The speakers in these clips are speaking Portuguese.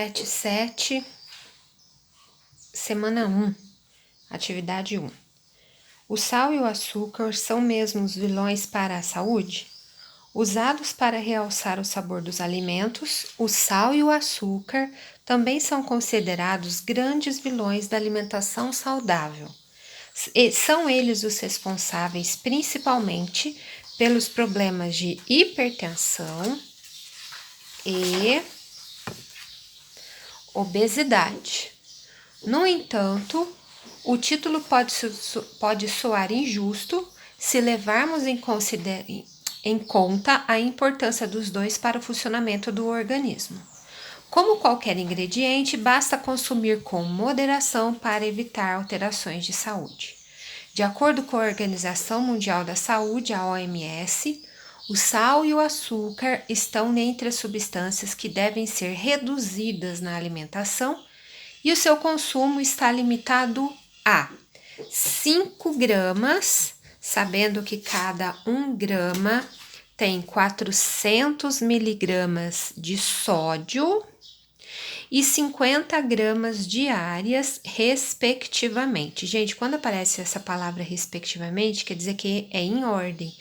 PET 7, semana 1, atividade 1. O sal e o açúcar são mesmo os vilões para a saúde? Usados para realçar o sabor dos alimentos, o sal e o açúcar também são considerados grandes vilões da alimentação saudável. São eles os responsáveis principalmente pelos problemas de hipertensão e obesidade. No entanto, o título pode soar injusto se levarmos em conta a importância dos dois para o funcionamento do organismo. Como qualquer ingrediente, basta consumir com moderação para evitar alterações de saúde. De acordo com a Organização Mundial da Saúde, a OMS, o sal e o açúcar estão entre as substâncias que devem ser reduzidas na alimentação e o seu consumo está limitado a 5 gramas, sabendo que cada 1 grama tem 400 miligramas de sódio e 50 gramas diárias, respectivamente. Gente, quando aparece essa palavra respectivamente, quer dizer que é em ordem.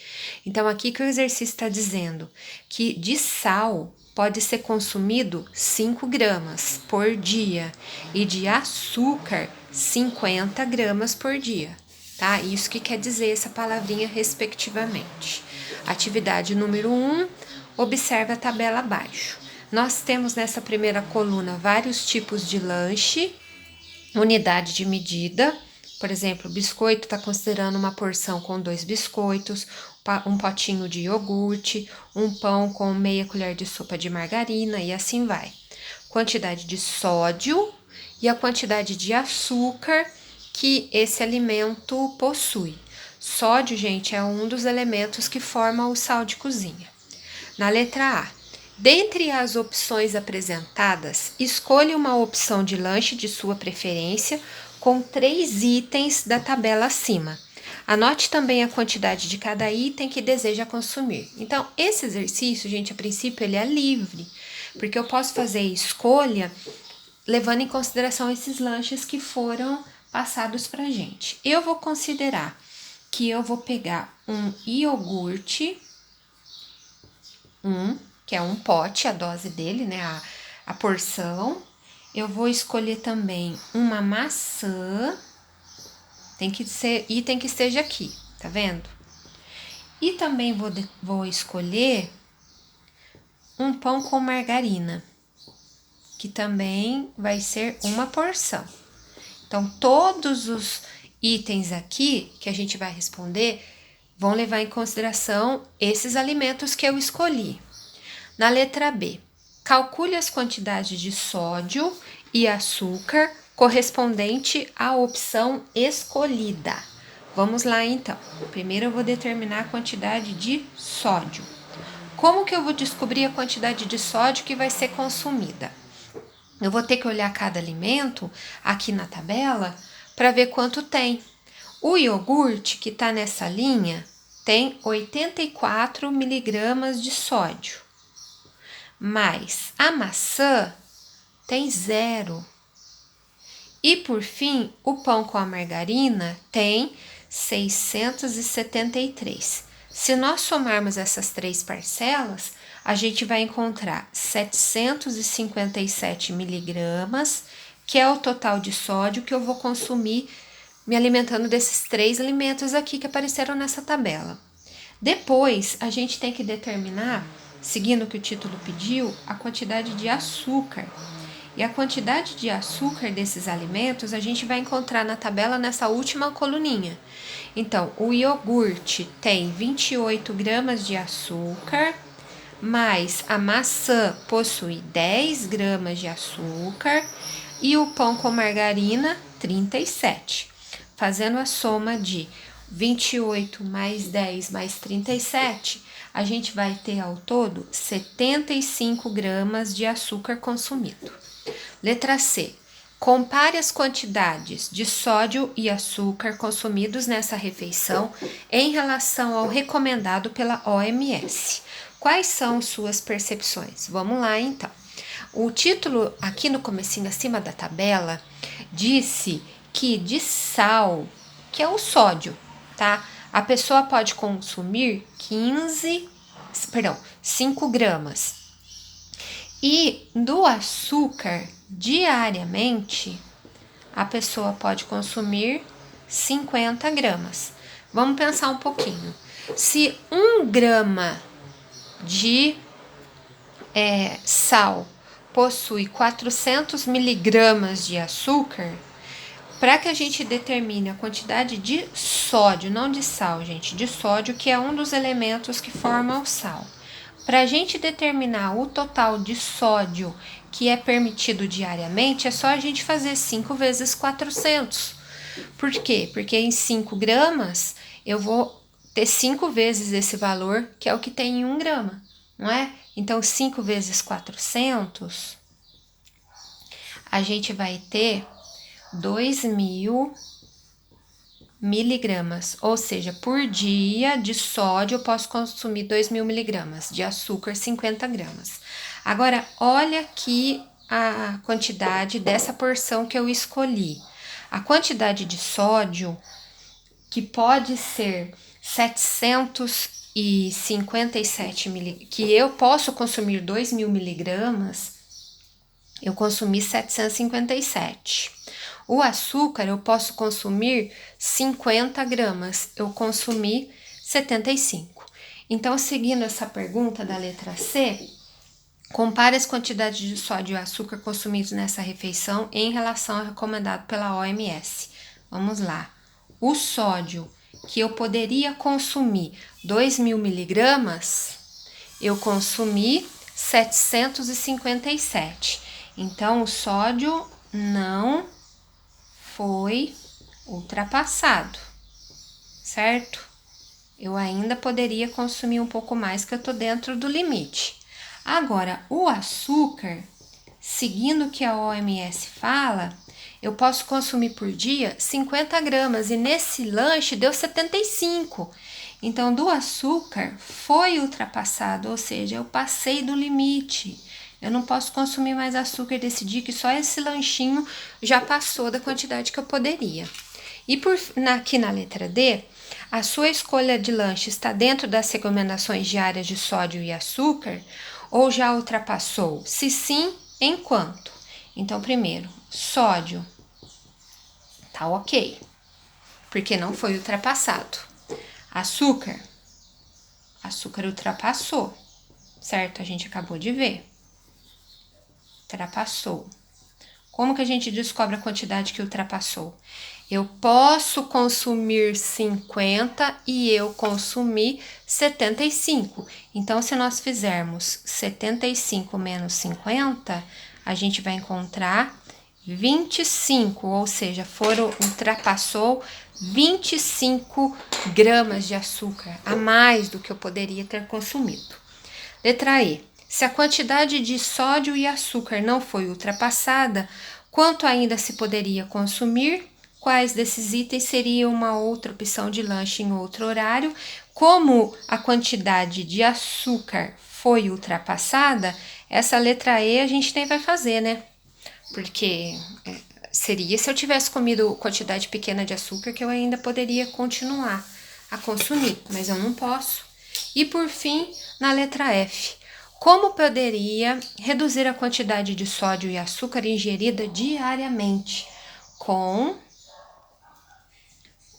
Então, aqui que o exercício está dizendo que de sal pode ser consumido 5 gramas por dia e de açúcar 50 gramas por dia, tá? Isso que quer dizer essa palavrinha respectivamente. Atividade número 1, observe a tabela abaixo. Nós temos nessa primeira coluna vários tipos de lanche, unidade de medida. Por exemplo, o biscoito está considerando uma porção com 2 biscoitos, um potinho de iogurte, um pão com meia colher de sopa de margarina e assim vai. Quantidade de sódio e a quantidade de açúcar que esse alimento possui. Sódio, gente, é um dos elementos que forma o sal de cozinha. Na letra A, dentre as opções apresentadas, escolha uma opção de lanche de sua preferência com 3 itens da tabela acima. Anote também a quantidade de cada item que deseja consumir. Então, esse exercício, gente, a princípio ele é livre, porque eu posso fazer escolha levando em consideração esses lanches que foram passados pra gente. Eu vou considerar que eu vou pegar um iogurte, que é um pote, a dose dele, né, a porção. Eu vou escolher também uma maçã, tem que ser item que esteja aqui, tá vendo? E também vou escolher um pão com margarina, que também vai ser uma porção. Então, todos os itens aqui que a gente vai responder vão levar em consideração esses alimentos que eu escolhi. Na letra B, calcule as quantidades de sódio e açúcar correspondente à opção escolhida. Vamos lá, então. Primeiro eu vou determinar a quantidade de sódio. Como que eu vou descobrir a quantidade de sódio que vai ser consumida? Eu vou ter que olhar cada alimento aqui na tabela para ver quanto tem. O iogurte, que está nessa linha, tem 84 miligramas de sódio. Mas a maçã tem 0. E por fim, o pão com a margarina tem 673. Se nós somarmos essas 3 parcelas, a gente vai encontrar 757 miligramas, que é o total de sódio que eu vou consumir me alimentando desses 3 alimentos aqui que apareceram nessa tabela. Depois, a gente tem que determinar, seguindo o que o título pediu, a quantidade de açúcar. E a quantidade de açúcar desses alimentos a gente vai encontrar na tabela nessa última coluninha. Então, o iogurte tem 28 gramas de açúcar, mas a maçã possui 10 gramas de açúcar e o pão com margarina 37. Fazendo a soma de 28 mais 10 mais 37, a gente vai ter ao todo 75 gramas de açúcar consumido. Letra C. Compare as quantidades de sódio e açúcar consumidos nessa refeição em relação ao recomendado pela OMS. Quais são suas percepções? Vamos lá, então. O título aqui no comecinho, acima da tabela, disse que de sal, que é o sódio, tá? A pessoa pode consumir 5 gramas. E do açúcar, diariamente, a pessoa pode consumir 50 gramas. Vamos pensar um pouquinho. Se 1 grama de sal possui 400 miligramas de açúcar, para que a gente determine a quantidade de sódio, não de sal, gente, de sódio, que é um dos elementos que formam o sal. Para a gente determinar o total de sódio que é permitido diariamente, é só a gente fazer 5 vezes 400. Por quê? Porque em 5 gramas eu vou ter 5 vezes esse valor, que é o que tem em 1 grama, não é? Então, 5 vezes 400, a gente vai ter 2.000 miligramas, ou seja, por dia de sódio eu posso consumir 2.000 miligramas, de açúcar 50 gramas. Agora, olha aqui a quantidade dessa porção que eu escolhi. A quantidade de sódio, que pode ser 757 miligramas, que eu posso consumir 2.000 miligramas, eu consumi 757. O açúcar eu posso consumir 50 gramas, eu consumi 75. Então, seguindo essa pergunta da letra C, compare as quantidades de sódio e açúcar consumidos nessa refeição em relação ao recomendado pela OMS. Vamos lá. O sódio que eu poderia consumir 2.000 miligramas, eu consumi 757. Então, o sódio não foi ultrapassado, certo? Eu ainda poderia consumir um pouco mais, que eu tô dentro do limite. Agora, o açúcar, seguindo o que a OMS fala, eu posso consumir por dia 50 gramas, e nesse lanche deu 75. Então, do açúcar foi ultrapassado, ou seja, eu passei do limite. Eu não posso consumir mais açúcar desse dia, que só esse lanchinho já passou da quantidade que eu poderia. E aqui na letra D, a sua escolha de lanche está dentro das recomendações diárias de sódio e açúcar ou já ultrapassou? Se sim, em quanto? Então, primeiro, sódio tá ok, porque não foi ultrapassado. Açúcar ultrapassou, certo? A gente acabou de ver. Ultrapassou. Como que a gente descobre a quantidade que ultrapassou? Eu posso consumir 50 e eu consumi 75. Então, se nós fizermos 75 menos 50, a gente vai encontrar 25, ou seja, ultrapassou 25 gramas de açúcar a mais do que eu poderia ter consumido. Letra E. Se a quantidade de sódio e açúcar não foi ultrapassada, quanto ainda se poderia consumir? Quais desses itens seria uma outra opção de lanche em outro horário? Como a quantidade de açúcar foi ultrapassada, essa letra E a gente nem vai fazer, né? Porque seria se eu tivesse comido quantidade pequena de açúcar, que eu ainda poderia continuar a consumir, mas eu não posso. E por fim, na letra F. Como poderia reduzir a quantidade de sódio e açúcar ingerida diariamente? Com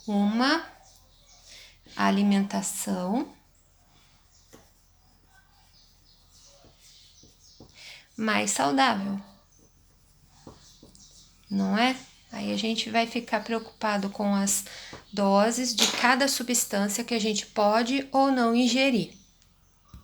uma alimentação mais saudável, não é? Aí a gente vai ficar preocupado com as doses de cada substância que a gente pode ou não ingerir.